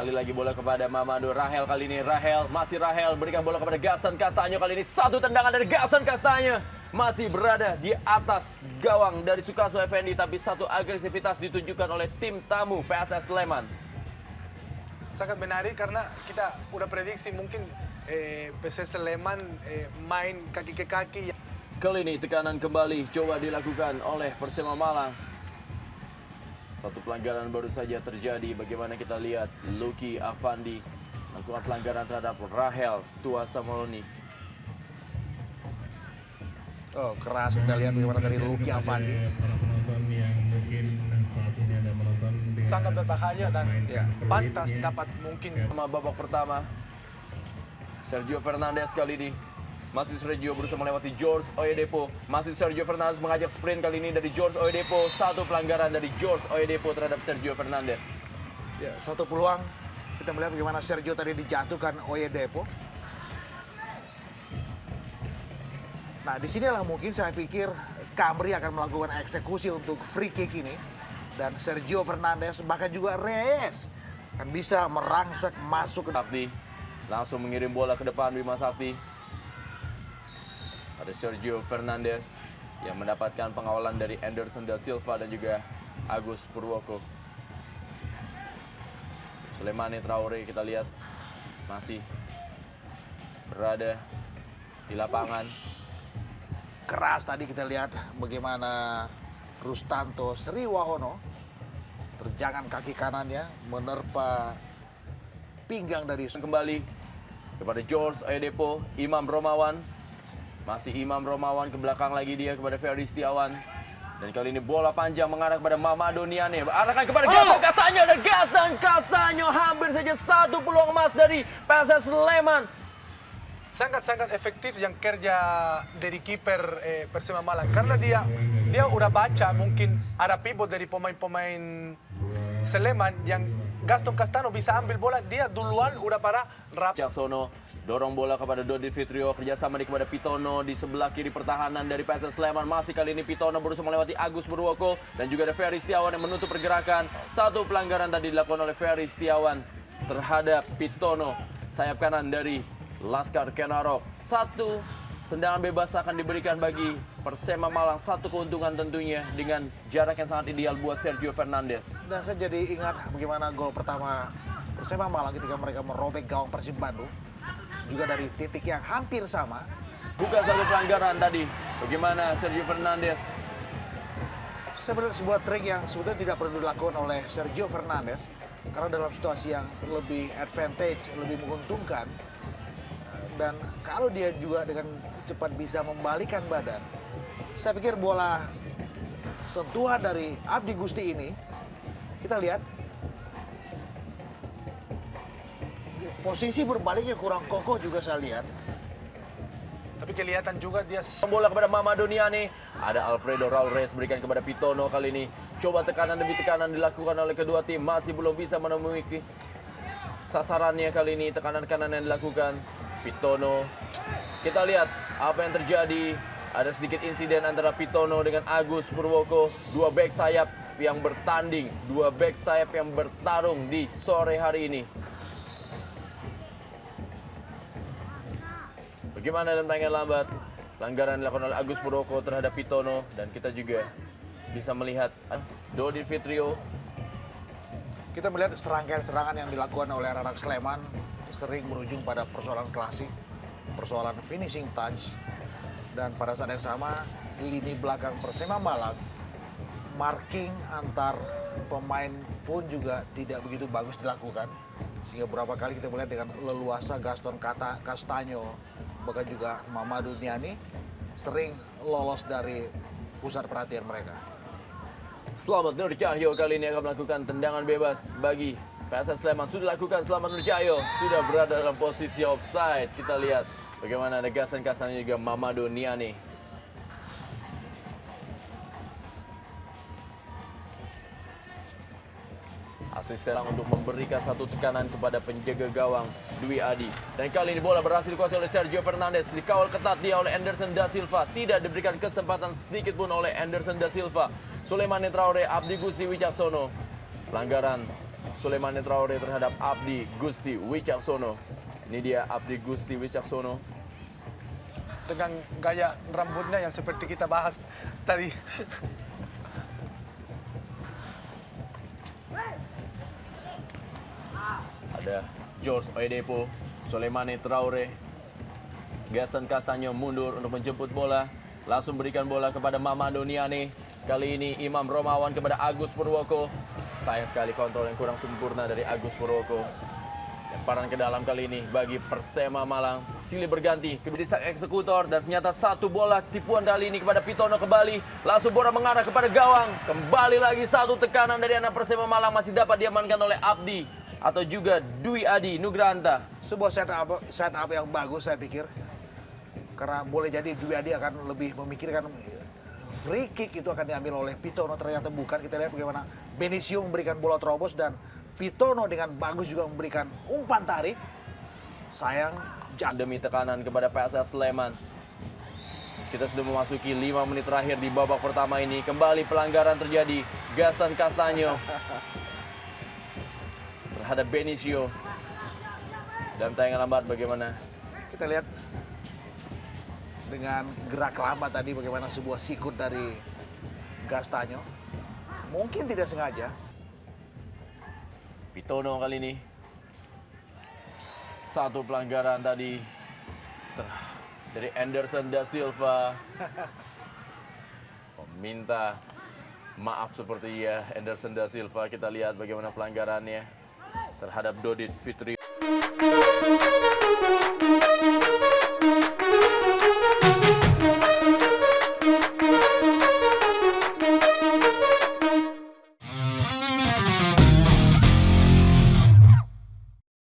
Kembali lagi bola kepada Mamadou. Rahel kali ini. Masih Rahel berikan bola kepada Gaston Castaño kali ini. Satu tendangan dari Gaston Castaño. Masih berada di atas gawang dari Sukaso Effendi. Tapi satu agresivitas ditunjukkan oleh tim tamu PSS Sleman. Sangat menarik karena kita udah prediksi mungkin PSS Sleman main kaki ke kaki. Kali ini tekanan kembali coba dilakukan oleh Persema Malang. Satu pelanggaran baru saja terjadi. Bagaimana kita lihat Lucky Avandi melakukan pelanggaran terhadap Rahel Tuasamoloni. Oh, keras kita lihat bagaimana dari Lucky Avandi. Sangat berbahaya dan pantas dapat mungkin. Sama babak pertama, Sergio Fernandez kali ini. Masih Sergio berusaha melewati George Oyedepo. Masih Sergio Fernandez mengajak sprint kali ini dari George Oyedepo. Satu pelanggaran dari George Oyedepo terhadap Sergio Fernandez. Ya, satu peluang. Kita melihat bagaimana Sergio tadi dijatuhkan Oyedepo. Nah, disinilah mungkin saya pikir Camry akan melakukan eksekusi untuk free kick ini. Dan Sergio Fernandez, bahkan juga Reyes akan bisa merangsek masuk ke... Sakti langsung mengirim bola ke depan Bima Sakti. Ada Sergio Fernandez yang mendapatkan pengawalan dari Anderson da Silva dan juga Agus Purwoko. Souleymane Traoré kita lihat masih berada di lapangan. Keras tadi kita lihat bagaimana Rustanto Sriwahono terjangan kaki kanannya menerpa pinggang dari... Kembali kepada George Oyedepo, Imam Romawan. Masih Imam Romawan ke belakang lagi dia kepada Ferry Setiawan. Dan kali ini bola panjang mengarah kepada Mamadou Niane. Arahkan kepada Gaston Castaño. Dan Gaston Castaño hampir saja satu peluang emas dari PSS Sleman. Sangat-sangat efektif yang kerja dari kiper Persema Malang. Karena dia udah baca mungkin ada pivot dari pemain-pemain Sleman yang Gaston Castaño bisa ambil bola. Dia duluan udah pada rap. Caksono dorong bola kepada Dodi Fitrio, kerjasama di kepada Pitono di sebelah kiri pertahanan dari PSS Sleman. Masih kali ini Pitono berusaha melewati Agus Purwoko dan juga ada Ferry Setiawan yang menutup pergerakan. Satu pelanggaran tadi dilakukan oleh Ferry Setiawan terhadap Pitono. Sayap kanan dari Laskar Kenarok. Satu tendangan bebas akan diberikan bagi Persema Malang. Satu keuntungan tentunya dengan jarak yang sangat ideal buat Sergio Fernandez. Dan saya jadi ingat bagaimana gol pertama Persema Malang ketika mereka merobek gawang Persib Bandung. Juga dari titik yang hampir sama. Bukan satu pelanggaran tadi. Bagaimana Sergio Fernandez? Sebuah trik yang sebetulnya tidak perlu dilakukan oleh Sergio Fernandez. Karena dalam situasi yang lebih advantage, lebih menguntungkan. Dan kalau dia juga dengan cepat bisa membalikan badan. Saya pikir bola sentuhan dari Abdi Gusti ini. Kita lihat. Posisi berbaliknya kurang kokoh juga saya lihat. Tapi kelihatan juga dia... Bola kepada Mamadou Niane. Ada Alfredo Raul Reyes berikan kepada Pitono kali ini. Coba tekanan demi tekanan dilakukan oleh kedua tim. Masih belum bisa menemui sasarannya kali ini. Tekanan kanan yang dilakukan Pitono. Kita lihat apa yang terjadi. Ada sedikit insiden antara Pitono dengan Agus Purwoko. Dua bek sayap yang bertanding. Dua bek sayap yang bertarung di sore hari ini. Bagaimana dalam tangan lambat, pelanggaran dilakukan oleh Agus Purwoko terhadap Pitono. Dan kita juga bisa melihat Dodi Fitrio. Kita melihat serangan yang dilakukan oleh anak-anak Sleman sering berujung pada persoalan klasik, persoalan finishing touch. Dan pada saat yang sama, lini belakang Persema Malang, marking antar pemain pun juga tidak begitu bagus dilakukan. Sehingga beberapa kali kita melihat dengan leluasa Gaston Castaño, bahkan juga Mamadou Niane sering lolos dari pusat perhatian mereka. Slamet Nur Cahyo kali ini akan melakukan tendangan bebas bagi PSS Sleman. Sudah dilakukan Slamet Nur Cahyo, sudah berada dalam posisi offside. Kita lihat bagaimana ada Gaston Castaño juga Mamadou Niane. Asisten untuk memberikan satu tekanan kepada penjaga gawang Dwi Adi. Dan kali ini bola berhasil dikuasai oleh Sergio Fernandez. Dikawal ketat dia oleh Anderson da Silva. Tidak diberikan kesempatan sedikit pun oleh Anderson da Silva. Souleymane Traoré, Abdi Gusti Wicaksono. Pelanggaran Souleymane Traoré terhadap Abdi Gusti Wicaksono. Ini dia Abdi Gusti Wicaksono. Dengan gaya rambutnya yang seperti kita bahas tadi. Ada George Oedepo, Souleymane Traoré. Gaston Castagne mundur untuk menjemput bola. Langsung berikan bola kepada Mamadou Niane. Kali ini Imam Romawan kepada Agus Purwoko. Sayang sekali kontrol yang kurang sempurna dari Agus Purwoko. Lemparan ke dalam kali ini bagi Persema Malang. Silih berganti, kedua sang eksekutor dan ternyata satu bola tipuan kali ini kepada Pitono kembali. Langsung bola mengarah kepada gawang. Kembali lagi satu tekanan dari anak Persema Malang masih dapat diamankan oleh Abdi atau juga Dwi Adi Nugranta. Sebuah setup yang bagus saya pikir. Karena boleh jadi Dwi Adi akan lebih memikirkan free kick itu akan diambil oleh Pitono, ternyata bukan. Kita lihat bagaimana Benicio memberikan bola terobos dan Pitono dengan bagus juga memberikan umpan tarik. Sayang Demi tekanan kepada PSS Sleman. Kita sudah memasuki 5 menit terakhir di babak pertama ini. Kembali pelanggaran terjadi. Gaston Castagne terhadap Benicio. Dalam tayangan lambat bagaimana? kita lihat dengan gerak lambat tadi bagaimana sebuah sikut dari Castagne. Mungkin tidak sengaja. Pitono kali ini. Satu pelanggaran tadi dari Anderson da Silva. Meminta maaf seperti ya Anderson da Silva. Kita lihat bagaimana pelanggarannya terhadap Dodit Fitri.